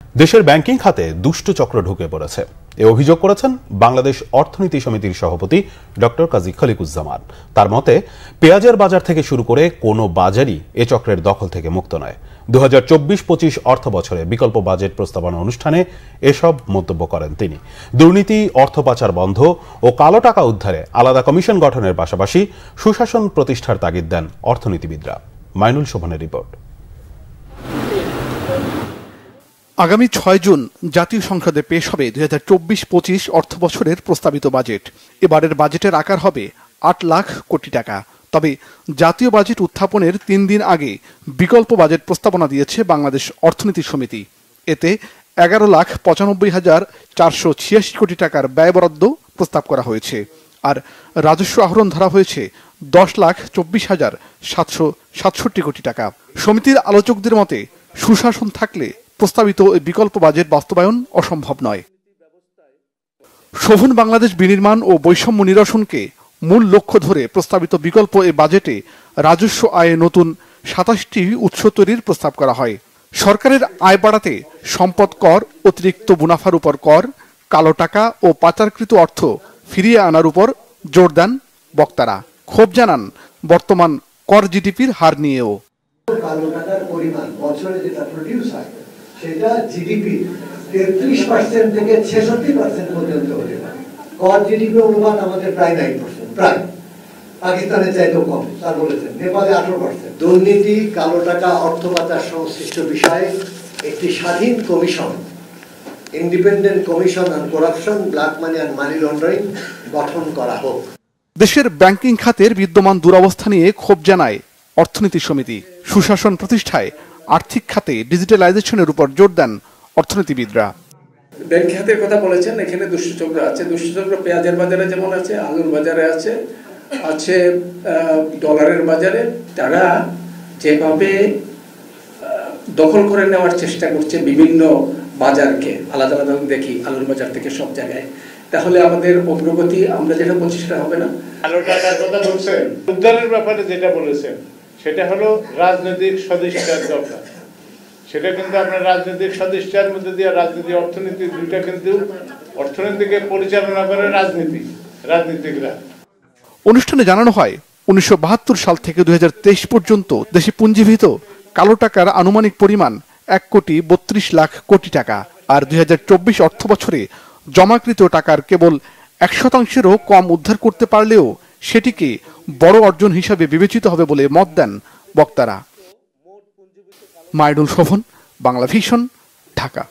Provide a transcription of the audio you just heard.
দেশের ব্যাংকিং খাতে দুষ্ট চক্র ঢুকে পড়েছে, এ অভিযোগ করেছেন বাংলাদেশ অর্থনীতি সমিতির সভাপতি ডক্টর কাজী খলিকুজ্জামান। তার মতে, পেঁয়াজের বাজার থেকে শুরু করে কোনো বাজারই এ চক্রের দখল থেকে মুক্ত নয়। 2024-25 অর্থ বছরে বিকল্প বাজেট প্রস্তাবনা অনুষ্ঠানে এসব মন্তব্য করেন তিনি। দুর্নীতি, অর্থ পাচার বন্ধ ও কালো টাকা উদ্ধারে আলাদা কমিশন গঠনের পাশাপাশি সুশাসন প্রতিষ্ঠার তাগিদ দেন অর্থনীতিবিদরা। মাইনুল শোভনের রিপোর্ট। আগামী 6 জুন জাতীয় সংসদে পেশ হবে 2024-25 অর্থ বছরের প্রস্তাবিত বাজেট। এবারের বাজেটের আকার হবে 8 লাখ কোটি টাকা। তবে জাতীয় বাজেট উত্থাপনের 3 দিন আগে বিকল্প বাজেট প্রস্তাবনা দিয়েছে বাংলাদেশ অর্থনীতি সমিতি। এতে 11,95,486 কোটি টাকার ব্যয় বরাদ্দ প্রস্তাব করা হয়েছে, আর রাজস্ব আহরণ ধরা হয়েছে 10,24,767 কোটি টাকা। সমিতির আলোচকদের মতে, সুশাসন থাকলে প্রস্তাবিত বিকল্প বাজেট বাস্তবায়ন অসম্ভব নয়। শোভন বাংলাদেশ বিনির্মাণ ও বৈষম্য নিরসনকে মূল লক্ষ্য ধরে প্রস্তাবিত বিকল্প এ বাজেটে রাজস্ব আয়ে নতুন 27টি উৎস তৈরির প্রস্তাব করা হয়। সরকারের আয় বাড়াতে সম্পদ কর, অতিরিক্ত মুনাফার উপর কর, কালো টাকা ও পাচারকৃত অর্থ ফিরিয়ে আনার উপর জোর দেন বক্তারা। ক্ষোভ জানান বর্তমান কর জিডিপির হার নিয়েও। কালো টাকার পরিমাণ বছরে যেটা প্রডিউস হয় সেটা জিডিপি 33% থেকে 66% পর্যন্ত হতে পারে। কর জিডিপি অনুপাত আমাদের প্রায় 9%, প্রায় পাকিস্তানের চাইতেও কম, স্যার বলেছেন। নেপালে 18%। দুর্নীতি, কালো টাকা, অর্থ পাচার সংশ্লিষ্ট বিষয়ে একটি স্বাধীন commission, independent commission on corruption, black money and money laundering গঠন করা হোক। দেশের ব্যাংকিং খাতের বিদ্যমান দুরবস্থা নিয়ে ক্ষোভ জানায় অর্থনীতি সমিতি। সুশাসন প্রতিষ্ঠায় আর্থিক খাতে ডিজিটালাইজেশনের উপর জোর দেন অর্থনীতিবিদরা। ব্যাংক খাতের কথা বলেছেন, এখানে দুষ্টচক্র আছে। দুষ্টচক্র পেঁয়াজের বাজারে যেমন আছে, আলুর বাজারে আছে, ডলারের বাজারে। তারা যেভাবে দখল করে নেওয়ার চেষ্টা করছে বিভিন্ন বাজারকে, আলাদা আলাদা দেখি আলুর বাজার থেকে সব জায়গায়, তাহলে আমাদের অগ্রগতি আমরা যেটা বলছি সেটা হবে না। কালো টাকার কথা বলছেন, উদ্ধারের ব্যাপারে যেটা বলেছেন সেটা হলো রাজনৈতিক সদিচ্ছার দরকার। সেটা কিন্তু আপনার রাজনৈতিক সদিচ্ছার মধ্যে দিয়ে রাজনীতি, অর্থনীতি দুইটা, কিন্তু অর্থনীতিকে পরিচালনা করে রাজনীতিকরা। অনুষ্ঠানে জানানো হয়, 1972 সাল থেকে 2023 পর্যন্ত দেশে পুঞ্জীভূত কালো টাকার আনুমানিক পরিমাণ 1,32,00,000 কোটি টাকা, আর 2024 অর্থ বছরে জমাকৃত টাকার কেবল 1%-ও কম উদ্ধার করতে পারলেও সেটিকে বড় অর্জন হিসাবে বিবেচিত হবে বলে মত দেন বক্তারা। মাইনুল শোভন, বাংলা ভিশন, ঢাকা।